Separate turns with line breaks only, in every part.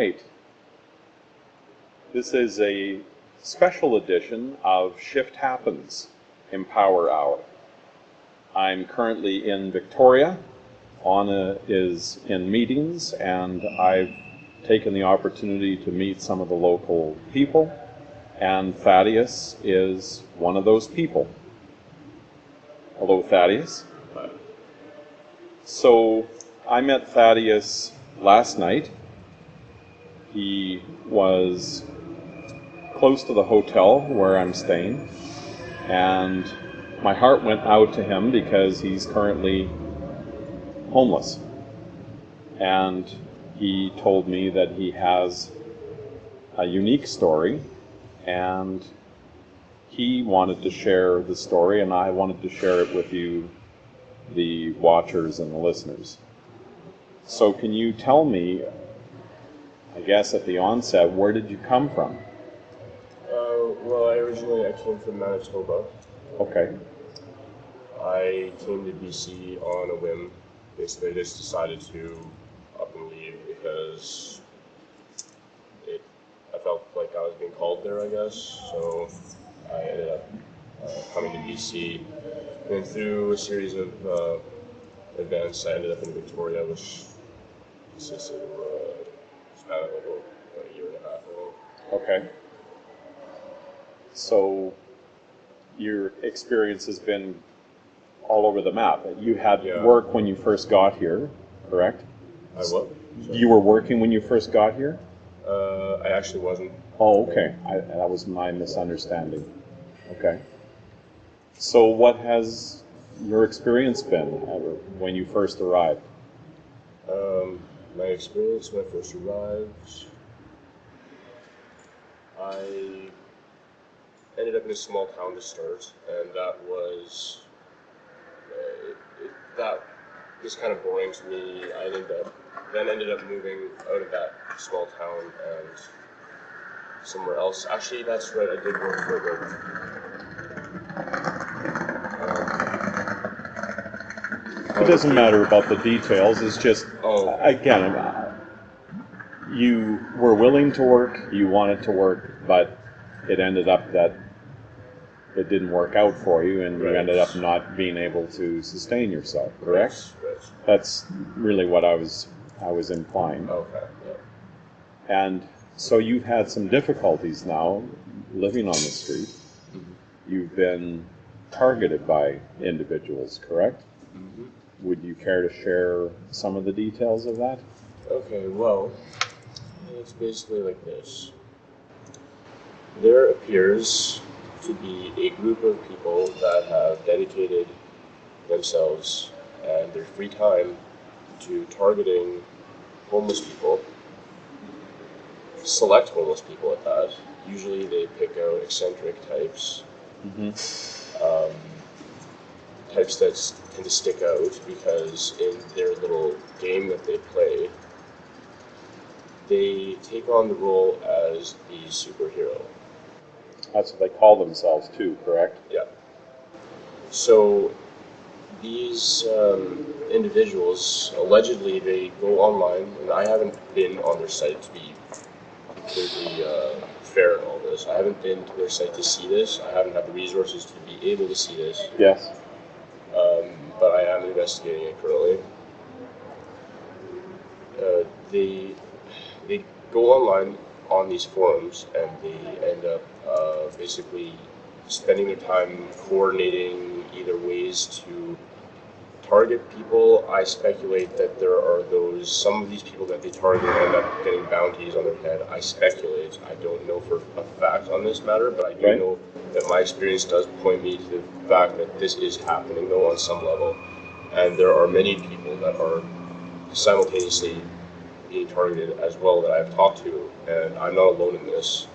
right. This is a special edition of Shift Happens Empower Hour. I'm currently in Victoria. Anna is in meetings, and I've taken the opportunity to meet some of the local people, and Thaddeus is one of those people. Hello, Thaddeus.
Hi.
So I met Thaddeus last night. He was close to the hotel where I'm staying, and my heart went out to him because he's currently homeless. And he told me that he has a unique story, and he wanted to share the story, and I wanted to share it with you, the watchers and the listeners. So can you tell me, I guess at the onset, where did you come from?
Well, I originally came from Manitoba.
Okay.
I came to BC on a whim. Basically, I just decided to up and leave because I felt like I was being called there, I guess. So I ended up coming to BC. And through a series of events, I ended up in Victoria, which consisted of span of about a year and a half, I think.
Okay. So your experience has been all over the map. You had work when you first got here, correct?
I what?
You were working when you first got here?
I actually wasn't.
Oh, okay. That was my misunderstanding. Okay. So what has your experience been when you first arrived?
My experience when I first arrived, I ended up in a small town to start, and that was that was kind of boring to me. I ended up moving out of that small town and somewhere else. Actually, that's right. I did work for
It doesn't matter about the details. It's just, again, you were willing to work, you wanted to work, but it ended up that it didn't work out for you, and you ended up not being able to sustain yourself, correct?
Right.
That's really what I was implying.
Okay. Yeah.
And so you've had some difficulties now living on the street.
Mm-hmm.
You've been targeted by individuals, correct?
Mm-hmm.
Would you care to share some of the details of that?
Okay, well, it's basically like this. There appears to be a group of people that have dedicated themselves and their free time to targeting homeless people, select homeless people at that. Usually they pick out eccentric types, types that tend to stick out because in their little game that they play, they take on the role as the superhero.
That's what they call themselves too, correct?
Yeah. So these individuals, allegedly, they go online, and I haven't been on their site to be completely fair in all this. I haven't been to their site to see this. I haven't had the resources to be able to see this.
Yes.
But I am investigating it currently. They go online on these forums, and they end up basically spending their time coordinating either ways to target people. I speculate that there are some of these people that they target end up getting bounties on their head. I speculate. I don't know for a fact on this matter, but I do know that my experience does point me to the fact that this is happening, though, on some level. And there are many people that are simultaneously being targeted as well that I've talked to, and I'm not alone in this.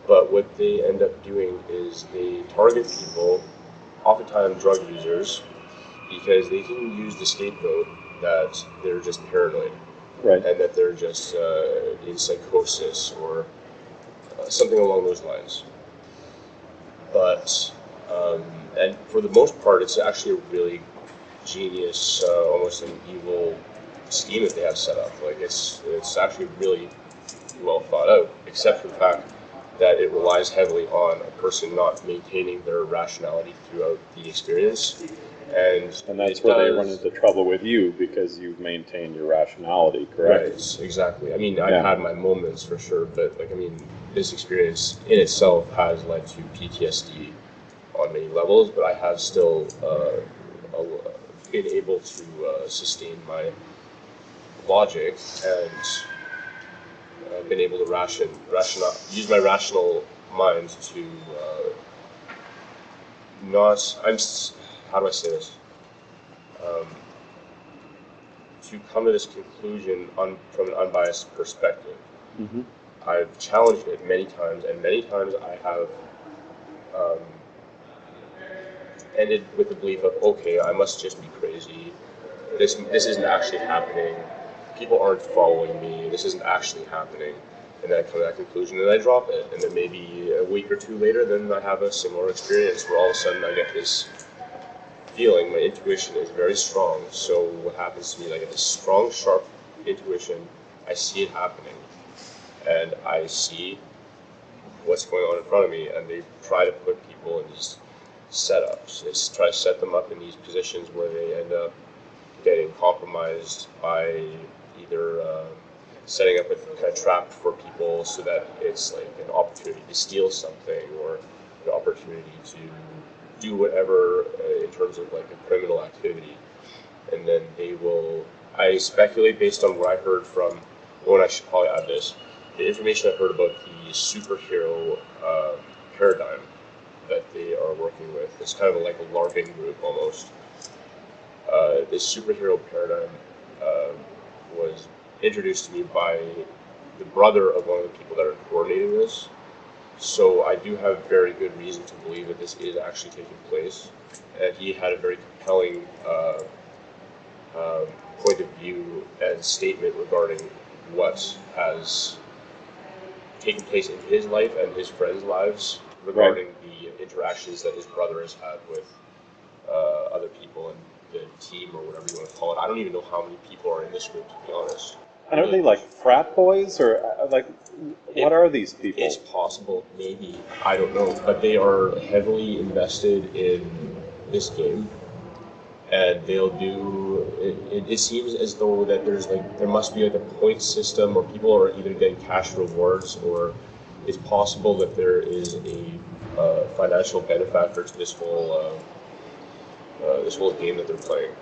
But what they end up doing is they target people, oftentimes drug users, because they can use the scapegoat that they're just paranoid, and that they're just in psychosis or something along those lines. But and for the most part, it's actually a really genius, almost an evil scheme that they have set up. Like it's actually really well thought out, except for the fact that it relies heavily on a person not maintaining their rationality throughout the experience.
And that's where they run into trouble with you because you've maintained your rationality, correct?
Right, exactly. I mean, I've had my moments for sure, but like, I mean, this experience in itself has led to PTSD on many levels, but I have still been able to sustain my logic and been able to use my rational mind to not. How do I say this? To come to this conclusion from an unbiased perspective.
Mm-hmm.
I've challenged it many times, and many times I have ended with the belief of, okay, I must just be crazy. This isn't actually happening. People aren't following me. This isn't actually happening. And then I come to that conclusion and I drop it. And then maybe a week or two later, then I have a similar experience where all of a sudden I get this feeling. My intuition is very strong. So what happens to me, I get this strong, sharp intuition. I see it happening. And I see what's going on in front of me. And they try to put people in these setups. They try to set them up in these positions where they end up getting compromised by either setting up a kind of trap for people so that it's like an opportunity to steal something or an opportunity to do whatever in terms of like a criminal activity. And then they will, I speculate based on what I heard from, well, I should probably add this, the information I heard about the superhero paradigm that they are working with. It's kind of like a LARPing group almost. This superhero paradigm was introduced to me by the brother of one of the people that are coordinating this. So I do have very good reason to believe that this is actually taking place. And he had a very compelling point of view and statement regarding what has taken place in his life and his friends' lives regarding the interactions that his brother has had with other people and the team or whatever you want to call it. I don't even know how many people are in this group, to be honest.
And are they like frat boys or like what are these people?
It's possible, maybe, I don't know, but they are heavily invested in this game, and they'll do. It seems as though that there must be like a point system, or people are either getting cash rewards, or it's possible that there is a financial benefactor to this whole game that they're playing.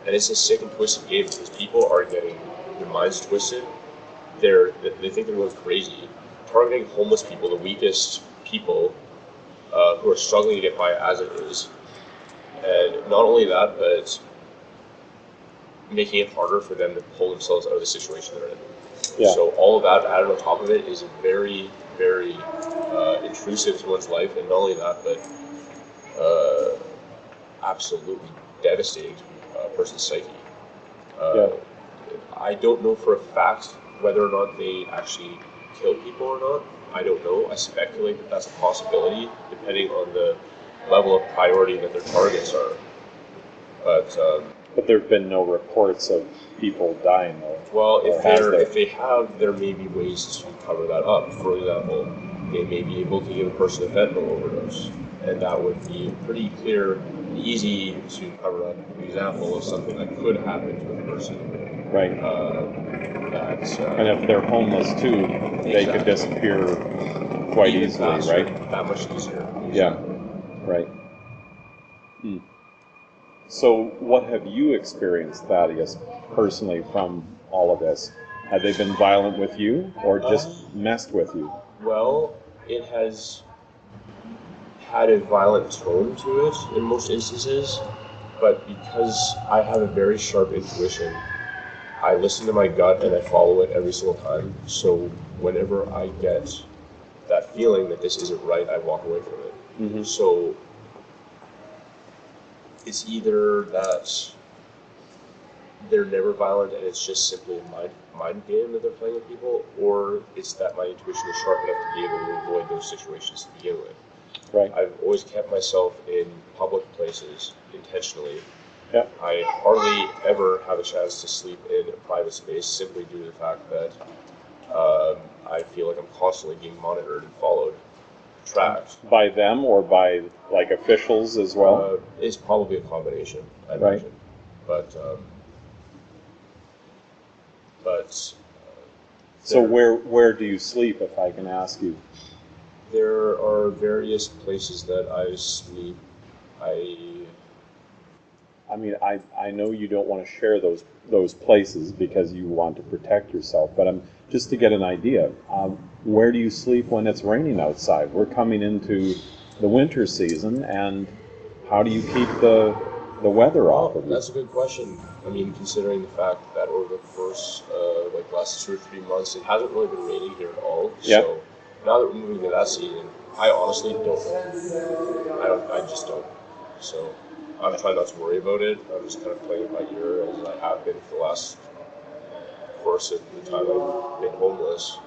And it's a sick and twisted game because people are getting their minds twisted. They think they're going crazy, targeting homeless people, the weakest people who are struggling to get by as it is. And not only that, but making it harder for them to pull themselves out of the situation they're in.
Yeah.
So all of that added on top of it is very, very intrusive to one's life, and not only that, but absolutely devastating to a person's psyche. I don't know for a fact whether or not they actually kill people or not. I don't know. I speculate that that's a possibility, depending on the level of priority that their targets are.
But there have been no reports of people dying, though.
Well, if they have, there may be ways to cover that up. For example, they may be able to give a person a fentanyl overdose, and that would be pretty clear, easy to cover up an example of something that could happen to a person.
Right. And if they're homeless too, they could disappear quite easily,
faster,
right?
That much easier.
Yeah. Right. So, what have you experienced, Thaddeus, personally from all of this? Have they been violent with you, or just messed with you?
Well, it has had a violent tone to it in most instances, but because I have a very sharp intuition, I listen to my gut and I follow it every single time. So whenever I get that feeling that this isn't right, I walk away from it.
Mm-hmm.
So it's either that they're never violent and it's just simply a mind game that they're playing with people, or it's that my intuition is sharp enough to be able to avoid those situations to begin with.
Right.
I've always kept myself in public places intentionally.
Yeah.
I hardly ever have a chance to sleep in a private space simply due to the fact that I feel like I'm constantly being monitored and followed, tracked.
By them or by like officials as well?
It's probably a combination, I
Right.
imagine. But but
So
there,
where do you sleep, if I can ask you?
there are various places that I sleep. I
I mean, I know you don't want to share those places because you want to protect yourself, but just to get an idea, where do you sleep when it's raining outside? We're coming into the winter season, and how do you keep the weather off of you?
That's a good question. I mean, considering the fact that over the course like last 2 or 3 months, it hasn't really been raining here at all.
Yeah.
So now that we're moving to that season, I honestly don't know. I just don't. So I'm trying not to worry about it. I'm just kind of playing it by ear as I have been for the last course of the time I've been homeless.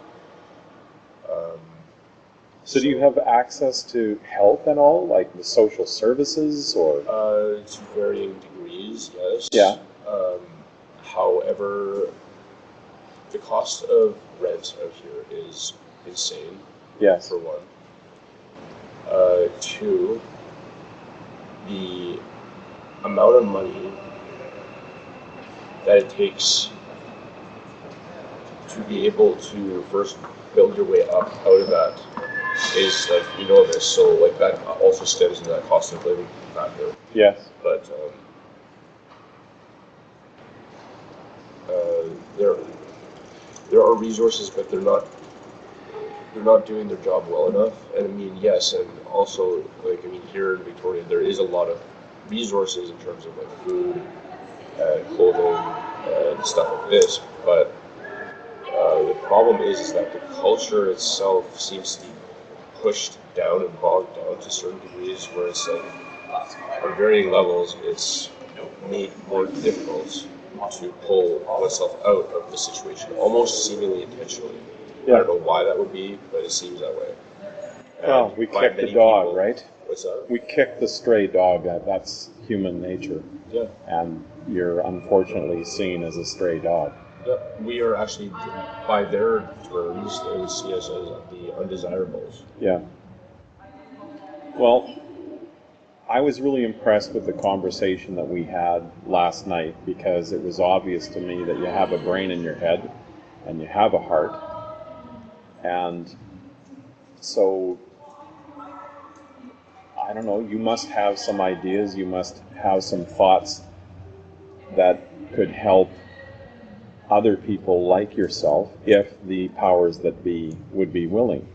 So do you have access to help at all, like the social services or?
To varying degrees, yes.
Yeah.
However, the cost of rent out here is insane.
Yes.
For one. Two, the amount of money that it takes to be able to first build your way up out of that is like enormous. So like that also stems into that cost of living factor.
Yes.
But there are resources, but they're not doing their job well enough. And I mean, yes, and also like I mean, here in Victoria, there is a lot of resources in terms of like food and clothing and stuff like this. But the problem is that the culture itself seems to be pushed down and bogged down to certain degrees, where it's like on varying levels, it's made more difficult to pull oneself out of the situation, almost seemingly intentionally.
Yeah.
I don't know why that would be, but it seems that way.
Well, we
by
kicked the
many
dog,
people-
right?
What's that?
We kicked the stray dog. That's human nature.
Yeah.
And you're unfortunately seen as a stray dog.
Yeah. We are actually, by their terms, they would see us as the undesirables.
Yeah. Well, I was really impressed with the conversation that we had last night because it was obvious to me that you have a brain in your head and you have a heart. And so, I don't know, you must have some ideas, you must have some thoughts that could help other people like yourself if the powers that be would be willing.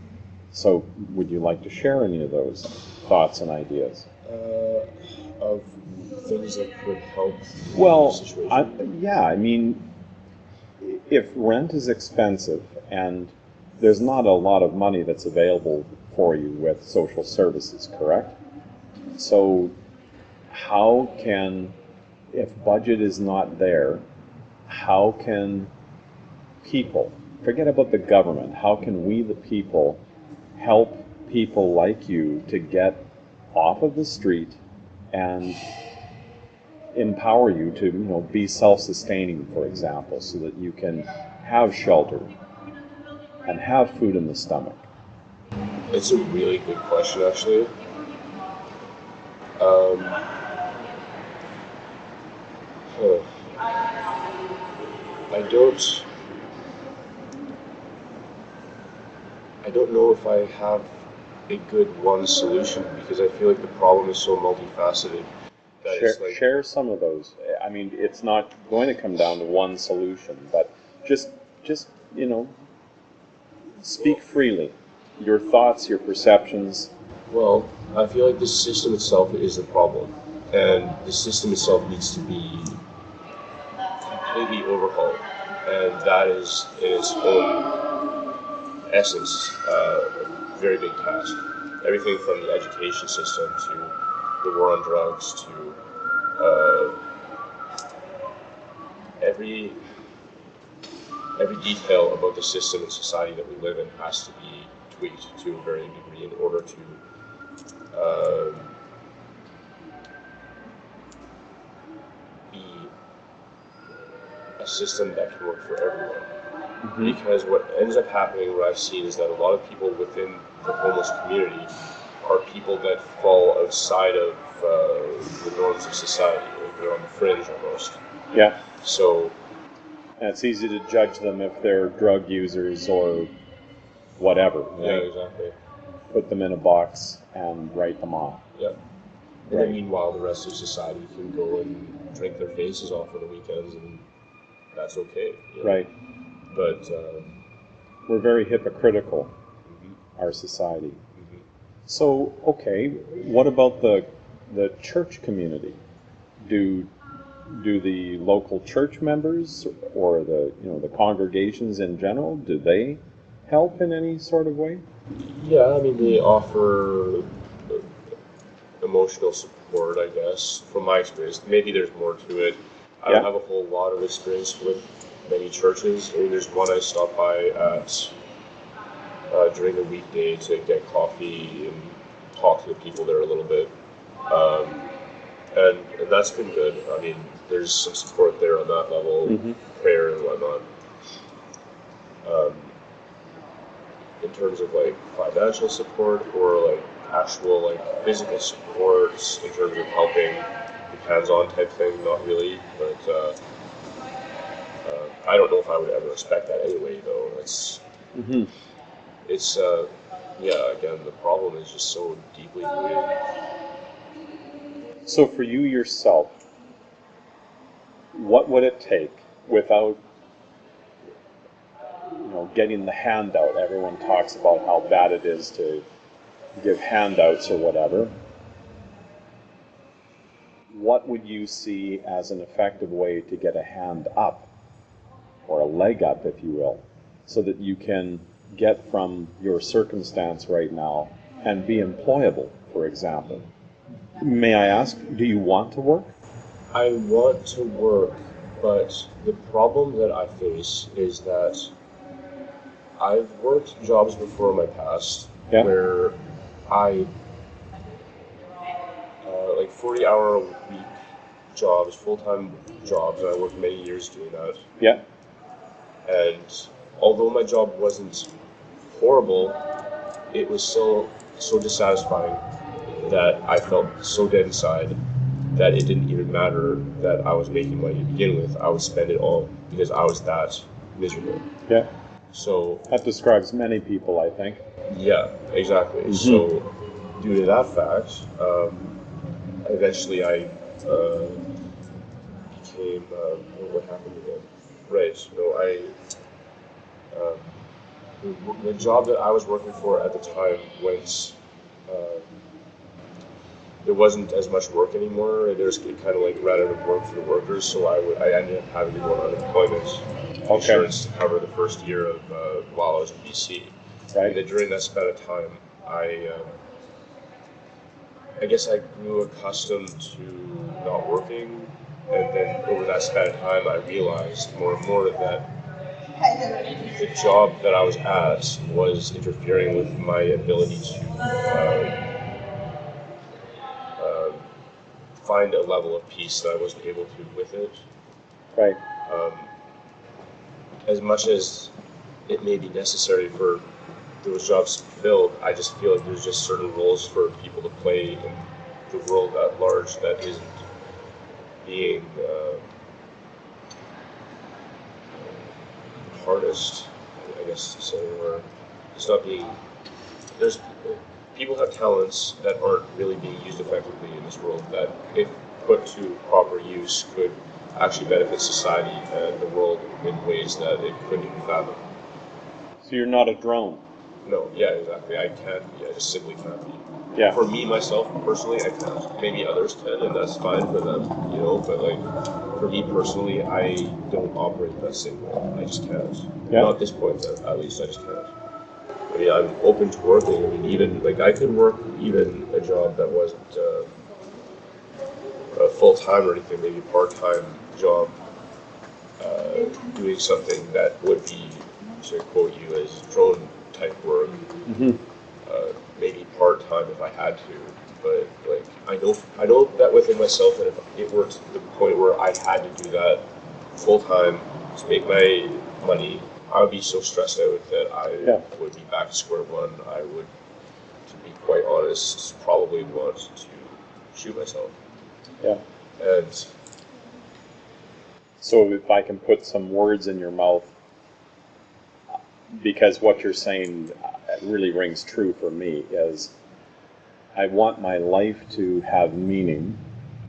So would you like to share any of those thoughts and ideas?
Of things that could help
Well,
the situation.
I mean, if rent is expensive and there's not a lot of money that's available for you with social services, correct? So how can, if budget is not there, how can people, forget about the government, how can we the people help people like you to get off of the street and empower you to, be self-sustaining, for example, so that you can have shelter and have food in the stomach?
It's a really good question, actually. Huh. I don't know if I have a good one solution because I feel like the problem is so multifaceted that it's like
Share some of those. I mean, it's not going to come down to one solution, but just speak freely. Your thoughts, your perceptions.
well, I feel like the system itself is the problem, and the system itself needs to be completely overhauled, and that is in its own essence a very big task. Everything from the education system to the war on drugs to every detail about the system and society that we live in has to be tweaked to a varying degree in order to be a system that can work for everyone. Because what ends up happening, what I've seen, is that a lot of people within the homeless community are people that fall outside of the norms of society. Like they're on the fringe almost.
Yeah.
So
And it's easy to judge them if they're drug users or whatever.
yeah,
Right?
exactly.
Put them in a box and write them off.
Yeah. And
Right.
then meanwhile, the rest of society can go and drink their faces off on the weekends, and that's okay. You know?
Right.
But
We're very hypocritical, our society. So, okay, what about the church community? Do the local church members or the congregations in general, do they help in any sort of way?
yeah, I mean, they offer emotional support, I guess, from my experience. Maybe there's more to it. I don't
Yeah.
have a whole lot of experience with many churches. I mean, there's one I stopped by at during a weekday to get coffee and talk to the people there a little bit. And that's been good. I mean, there's some support there on that level, prayer and whatnot. In terms of like financial support or like actual like physical support in terms of helping, hands-on type thing, not really. But I don't know if I would ever expect that anyway, though. It's yeah. Again, the problem is just so deeply rooted.
So for you yourself, what would it take without getting the handout? Everyone talks about how bad it is to give handouts or whatever. What would you see as an effective way to get a hand up, or a leg up, if you will, so that you can get from your circumstance right now and be employable, for example? May I ask, do you want to work?
I want to work, but the problem that I face is that I've worked jobs before in my past where I like 40-hour a week jobs, full-time jobs, and I worked many years doing that.
Yeah.
And although my job wasn't horrible, it was still so dissatisfying that I felt so dead inside that it didn't even matter that I was making money to begin with. I would spend it all because I was that miserable.
Yeah.
So
that describes many people, I think.
Yeah, exactly. So due to that fact, eventually I became what happened again? Right. The job that I was working for at the time went. There wasn't as much work anymore. There was kind of like ran out of work for the workers, so I ended up having to go on unemployment insurance to cover the first year of while I was in BC.
Right.
And then during that span of time, I guess I grew accustomed to not working, and then over that span of time, I realized more and more that the job that I was at was interfering with my ability to find a level of peace that I wasn't able to with it.
Right.
As much as it may be necessary for those jobs to be filled, I just feel like there's just certain roles for people to play in the world at large that isn't being harnessed, I guess to say, or it's not being. There's people have talents that aren't really being used effectively in this world that, if put to proper use, could actually benefit society and the world in ways that it couldn't even fathom.
So you're not a drone?
No, yeah, exactly. I can't be. I just simply can't be.
Yeah.
For me, myself, personally, I can't. Maybe others can, and that's fine for them, but like, for me personally, I don't operate that same way. I just can't.
Yeah.
Not at this point, at least, I just can't. I mean, I'm open to working. I mean, even, like, I could work even a job that wasn't full-time or anything, maybe a part-time job, doing something that would be, to quote you, as drone-type work, maybe part-time if I had to, but, like, I know that within myself that if it were to the point where I had to do that full-time to make my money, I would be so stressed out that I
Yeah.
would be back to square one. I would, to be quite honest, probably want to shoot myself.
Yeah.
And
So if I can put some words in your mouth, because what you're saying really rings true for me, is I want my life to have meaning.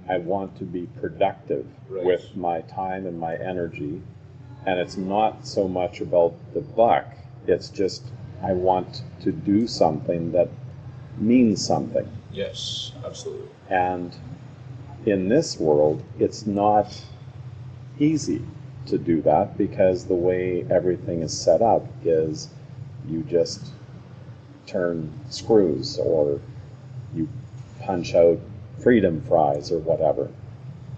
I want to be productive
Right.
with my time and my energy. And it's not so much about the buck, it's just I want to do something that means something.
yes, absolutely.
And in this world, it's not easy to do that, because the way everything is set up is you just turn screws, or you punch out freedom fries or whatever,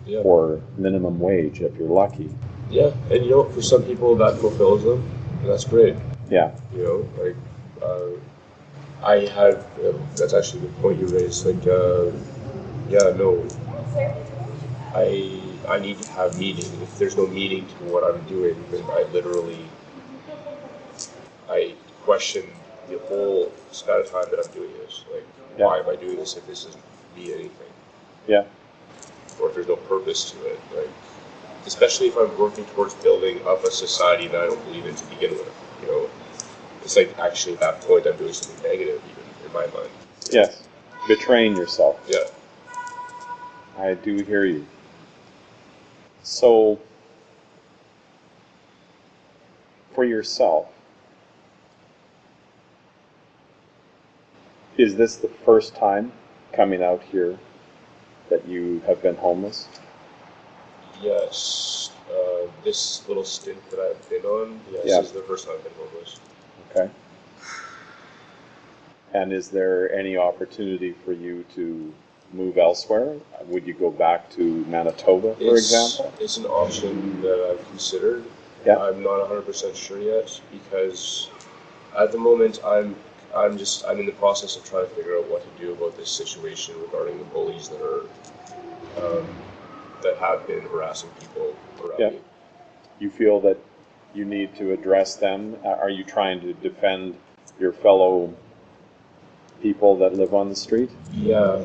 Yeah.
for minimum wage if you're lucky.
Yeah, and you know, for some people that fulfills them, and that's great.
Yeah.
You know, like I had. That's actually a good point you raised. Like, yeah, no, I need to have meaning. If there's no meaning to what I'm doing, then I question the whole span of time that I'm doing this. Like,
Yeah.
why am I doing this if this doesn't mean anything,
Yeah.
or if there's no purpose to it? Like, especially if I'm working towards building up a society that I don't believe in to begin with. You know, it's like actually at that point I'm doing something negative, even in my mind.
Yes. Betraying yourself.
Yeah.
I do hear you. So, for yourself, is this the first time coming out here that you have been homeless?
Yes. This little stint that I've been on, yes,
Yeah.
is the first time I've been homeless.
Okay. And is there any opportunity for you to move elsewhere? Would you go back to Manitoba, for example?
It's an option that I've considered.
Yeah.
I'm not 100% sure yet, because at the moment I'm in the process of trying to figure out what to do about this situation regarding the bullies that have been harassing people around
Yeah.
me.
You feel that you need to address them? Are you trying to defend your fellow people that live on the street?
Yeah,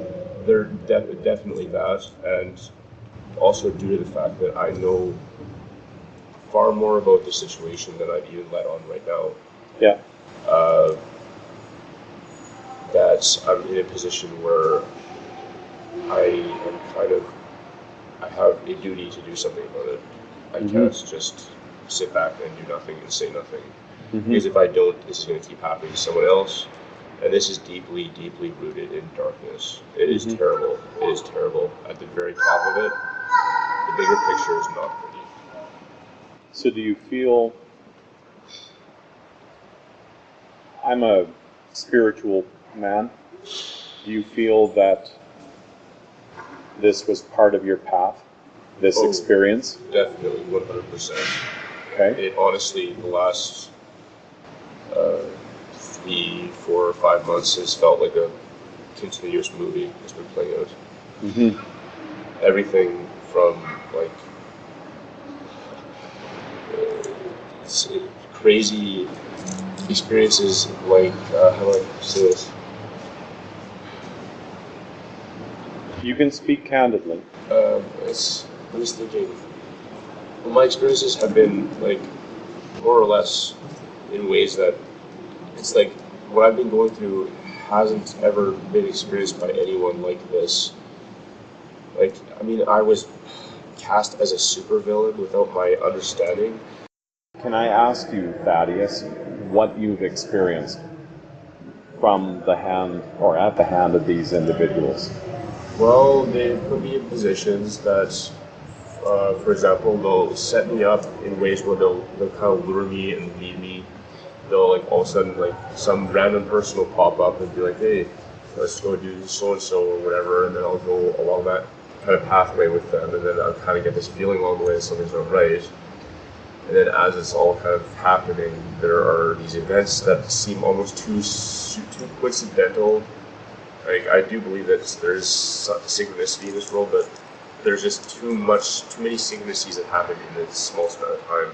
they're definitely that, and also due to the fact that I know far more about the situation than I've even let on right now.
Yeah.
That I'm in a position where I have a duty to do something about it. I can't just sit back and do nothing and say nothing. Because if I don't, this is going to keep happening to someone else. And this is deeply, deeply rooted in darkness. It is terrible. It is terrible. At the very top of it, the bigger picture is not pretty.
So do you feel, I'm a spiritual man, do you feel that this was part of your path, this
Oh.
experience?
Definitely, 100%.
Okay.
It honestly, the last 3, 4, or 5 months has felt like a continuous movie that's been playing out. Everything from like crazy experiences, like how do I say this?
You can speak candidly.
I'm just thinking. Well, my experiences have been like more or less in ways that it's like what I've been going through hasn't ever been experienced by anyone like this. Like, I mean, I was cast as a supervillain without my understanding.
Can I ask you, Thaddeus, what you've experienced from the hand or at the hand of these individuals?
Well, they put me in positions that, for example, they'll set me up in ways where they'll kind of lure me and lead me. They'll like all of a sudden like some random person will pop up and be like, hey, let's go do so and so or whatever, and then I'll go along that kind of pathway with them, and then I'll kind of get this feeling along the way that something's not right. And then as it's all kind of happening, there are these events that seem almost too coincidental. Like, I do believe that there's synchronicity in this world, but there's just too many synchronicities that happen in a small span of time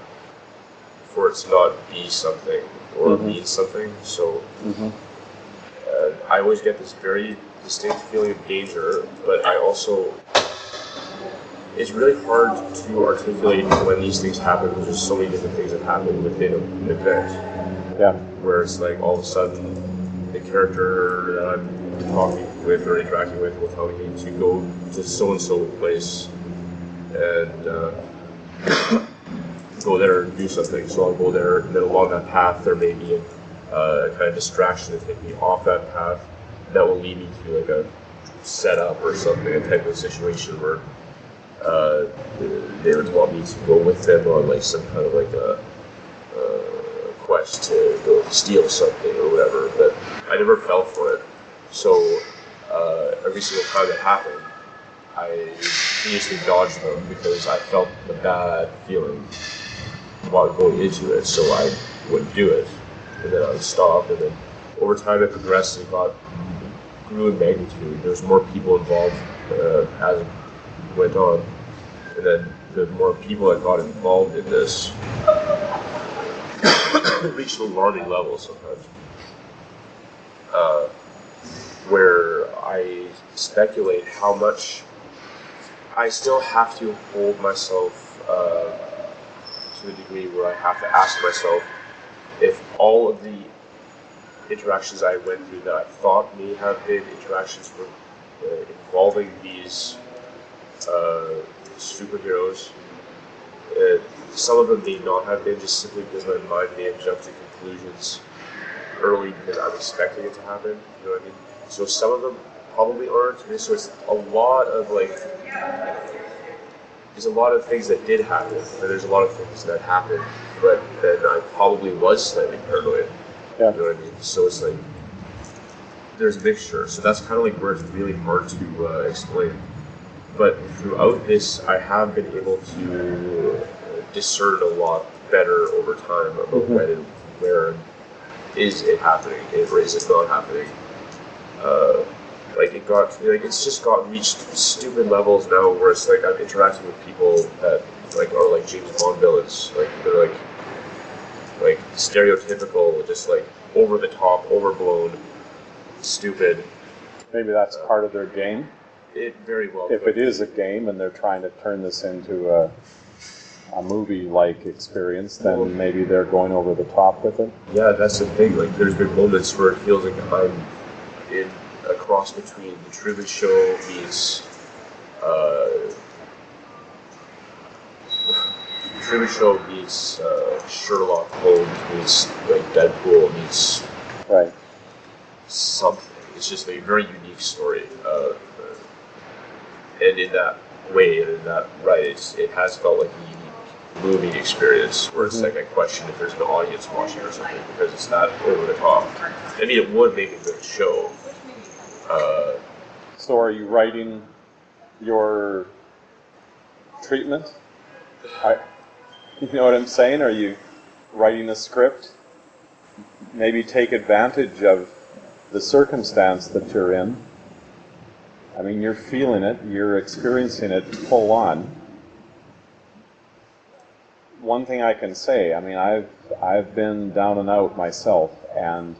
for it to not be something or
Mhm.
mean something. So
Mm-hmm.
I always get this very distinct feeling of danger, but I also, it's really hard to articulate when these things happen because there's so many different things that happen within an event.
Yeah.
Where it's like all of a sudden the character that I'm talking with or interacting with will tell me to go to so and so place and go there and do something. So I'll go there, and then along that path there may be a kind of distraction to take me off that path that will lead me to like a setup or something, a type of situation where they would want me to go with them on like some kind of like a quest to go steal something or whatever, but I never fell for it. So every single time that happened, I continuously dodged them because I felt the bad feeling while going into it, so I wouldn't do it. And then I would stop, and then over time it progressed and grew in magnitude. There was more people involved as it went on. And then the more people that got involved in this reached alarming levels sometimes. Where I speculate how much I still have to hold myself to the degree where I have to ask myself if all of the interactions I went through that I thought may have been interactions involving these superheroes, some of them may not have been, just simply because my mind may have jumped to conclusions early because I'm expecting it to happen. You know what I mean? So some of them probably aren't. So it's a lot of there's a lot of things that did happen, and there's a lot of things that happened, but then I probably was slightly paranoid.
Yeah.
You know what I mean? So it's like there's a mixture. So that's kind of like where it's really hard to explain. But throughout this, I have been able to discern a lot better over time about when and where is it happening, or is it not happening. It's just reached stupid levels now where it's like I'm interacting with people that like are like James Bond villains, like they're like stereotypical, just like over the top, overblown, stupid.
Maybe that's part of their game.
It very well
If
could.
it is a game and they're trying to turn this into a movie-like experience, then maybe they're going over the top with it.
Yeah, that's the thing. Like, there's been moments where it feels like I'm in a cross between the Truman Show meets Sherlock Holmes meets like Deadpool meets
Right.
something. It's just a very unique story, and in that way, and in that it has felt like a unique movie experience where it's like I question if there's an audience watching or something because it's that over the top. I mean, it would make a good show.
So are you writing your treatment? You know what I'm saying? Are you writing a script? Maybe take advantage of the circumstance that you're in. I mean, you're feeling it, you're experiencing it full on. One thing I can say, I mean, I've been down and out myself, and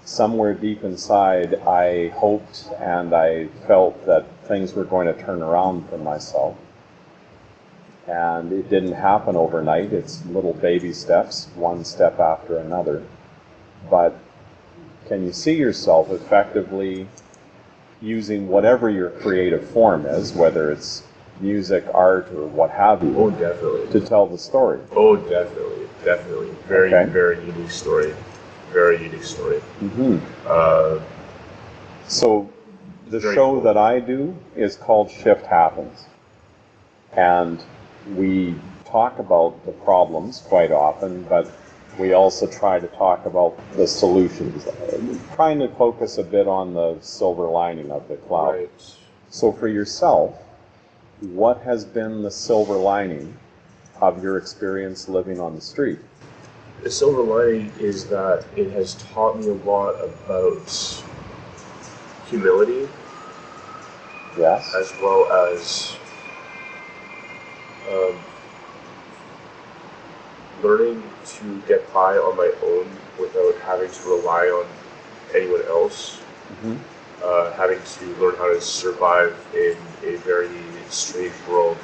somewhere deep inside I hoped and I felt that things were going to turn around for myself. And it didn't happen overnight. It's little baby steps, one step after another. But can you see yourself effectively using whatever your creative form is, whether it's music, art, or what have you,
Oh, definitely.
to tell the story?
Oh, definitely. Definitely. Very,
Okay.
very unique story. Very unique story.
Mm-hmm. So the
Very
show
cool.
that I do is called Shift Happens. And we talk about the problems quite often, but we also try to talk about the solutions, trying to focus a bit on the silver lining of the cloud.
Right.
So for yourself, what has been the silver lining of your experience living on the street?
The silver lining is that it has taught me a lot about humility,
Yes?
as well as learning to get by on my own without having to rely on anyone else.
Mm-hmm.
Having to learn how to survive in a very strange world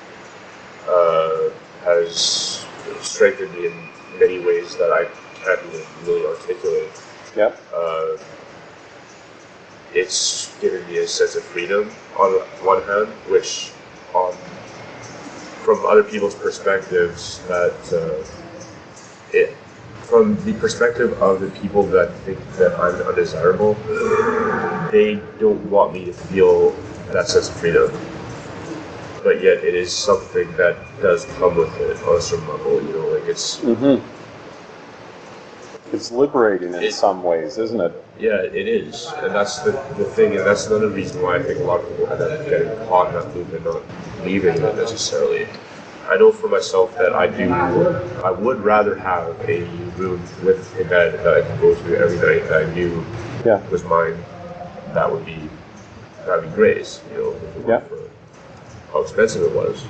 has strengthened me in many ways that I can't even really articulate.
Yep.
It's given me a sense of freedom on one hand, which from other people's perspectives, from the perspective of the people that think that I'm undesirable, they don't want me to feel that sense of freedom. But yet it is something that does come with it on a certain level, like it's...
Mm-hmm. It's liberating in some ways, isn't it?
Yeah, it is. And that's the thing, and that's another reason why I think a lot of people end up getting caught in that loop and not leaving it necessarily. I know for myself that I would rather have a room with a bed that I could go to every night that I knew was mine. That would be great, if it weren't for how expensive it was.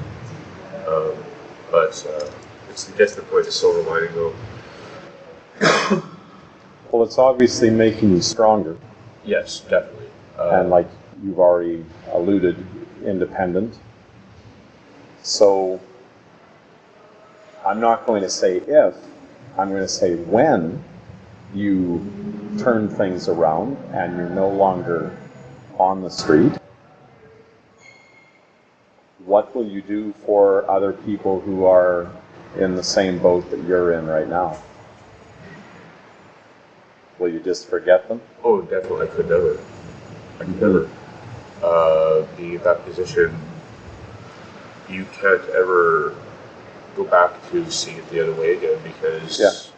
But it's the point, the silver lining though.
Well, it's obviously making you stronger.
Yes, definitely.
And like you've already alluded, independent. So I'm not going to say if, I'm going to say when you turn things around and you're no longer on the street, what will you do for other people who are in the same boat that you're in right now? Will you just forget them?
Oh, definitely. I could never be in that position. You can't ever go back to seeing it the other way again because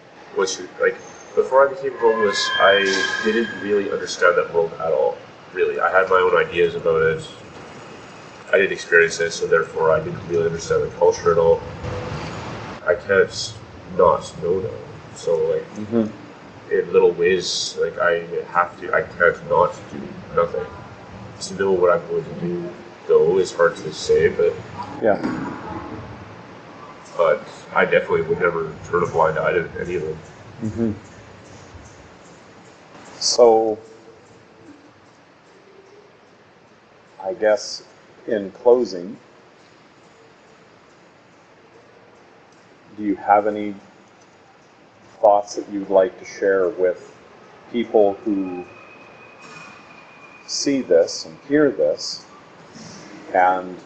before I became homeless, I didn't really understand that world at all. Really, I had my own ideas about it. I didn't experience it, so therefore I didn't really understand the culture at all. I can't not know now. So in little ways, I can't not do nothing. To know what I'm going to do, though, is hard to say, but I definitely would never turn a blind eye to any of them.
Mm-hmm. So, I guess in closing, do you have any thoughts that you'd like to share with people who see this and hear this and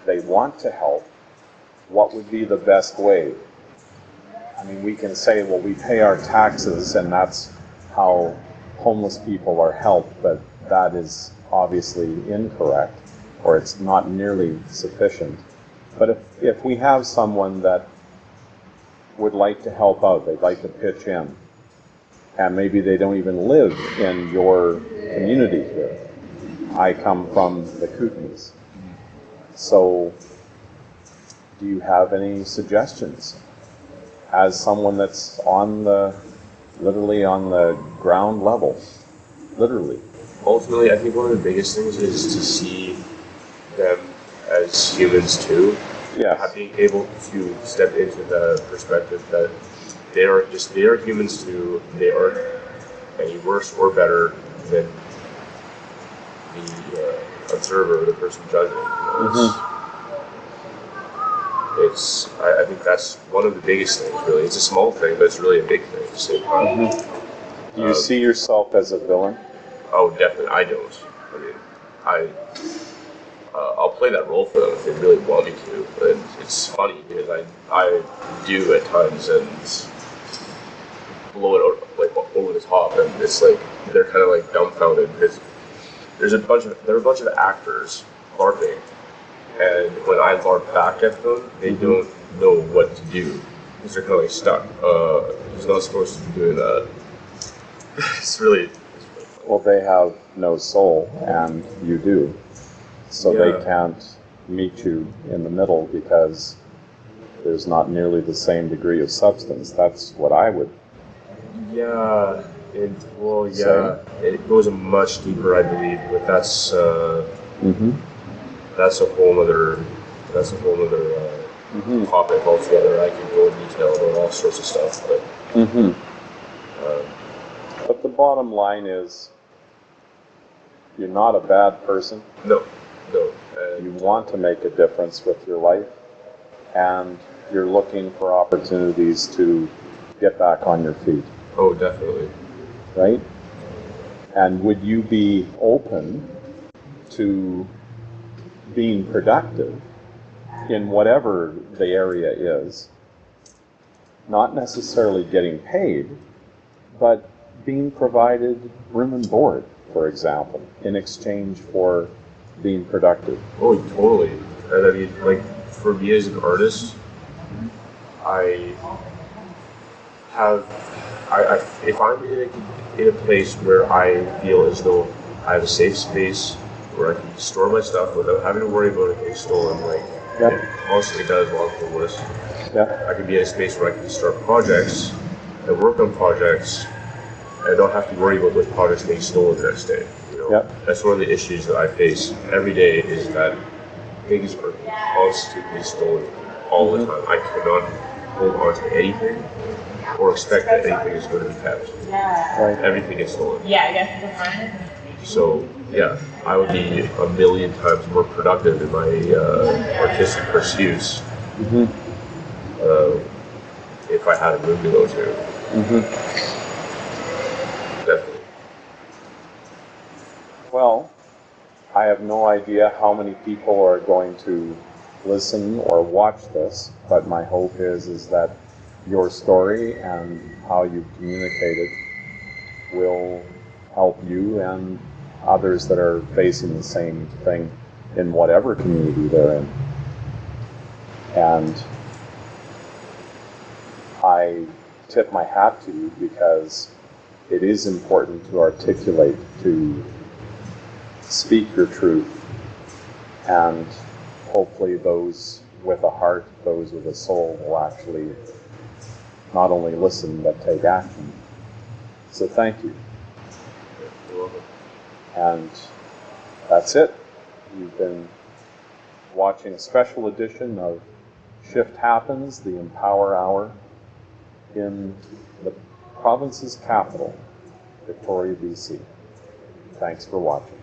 they want to help? What would be the best way? I mean, we can say, well, we pay our taxes and that's how homeless people are helped, but that is obviously incorrect, or it's not nearly sufficient. But if we have someone that would like to help out, they'd like to pitch in, and maybe they don't even live in your community here. I come from the Kootenays. So, do you have any suggestions? As someone that's literally on the ground level, literally.
Ultimately, I think one of the biggest things is to see them as humans too.
Yes.
Being able to step into the perspective that they are humans too. They aren't any worse or better than the observer, the person judging. I think that's one of the biggest things, really. It's a small thing, but it's really a big thing at the same time.
Do you see yourself as a villain?
Oh, definitely. I don't. I mean, I'll play that role for them if they really want me to. But it's funny because I do at times and blow it over the top, and it's they're kind of dumbfounded because there are a bunch of actors LARPing. And when I LARP back at them, they don't know what to do because they're kind of stuck. He's not supposed to be doing that. It's really funny.
Well, they have no soul, and you do. So they can't meet you in the middle because there's not nearly the same degree of substance. That's what I would.
Yeah. It goes much deeper, I believe, but that's a whole other topic altogether. I could go in detail about all sorts of stuff, but
But the bottom line is, you're not a bad person.
no.
You want to make a difference with your life, and you're looking for opportunities to get back on your feet,
Oh, definitely.
right? And would you be open to being productive in whatever the area is, not necessarily getting paid, but being provided room and board, for example, in exchange for being productive?
Oh, totally. And I mean, like, for me as an artist, I have, if I'm in a place where I feel as though I have a safe space where I can store my stuff without having to worry about it getting stolen, like it constantly does while I'm homeless.
Yeah.
I can be in a space where I can start projects and work on projects and not have to worry about those projects being stolen the next day. You know?
Yep.
That's one of the issues that I face every day, is that things are constantly stolen all the time. I cannot hold on to anything or expect that anything is going to be kept.
Right.
Everything is stolen.
Yeah, I guess it's fine.
So, yeah, I would be a million times more productive in my artistic pursuits if I had a room to go to. Definitely.
Well, I have no idea how many people are going to listen or watch this, but my hope is that your story and how you communicated will help you and others that are facing the same thing in whatever community they're in. And I tip my hat to you, because it is important to articulate, to speak your truth, and hopefully those with a heart, those with a soul, will actually not only listen but take action. So thank you.
You're welcome.
And that's it. You've been watching a special edition of Shift Happens, the Empower Hour, in the province's capital, Victoria, BC. Thanks for watching.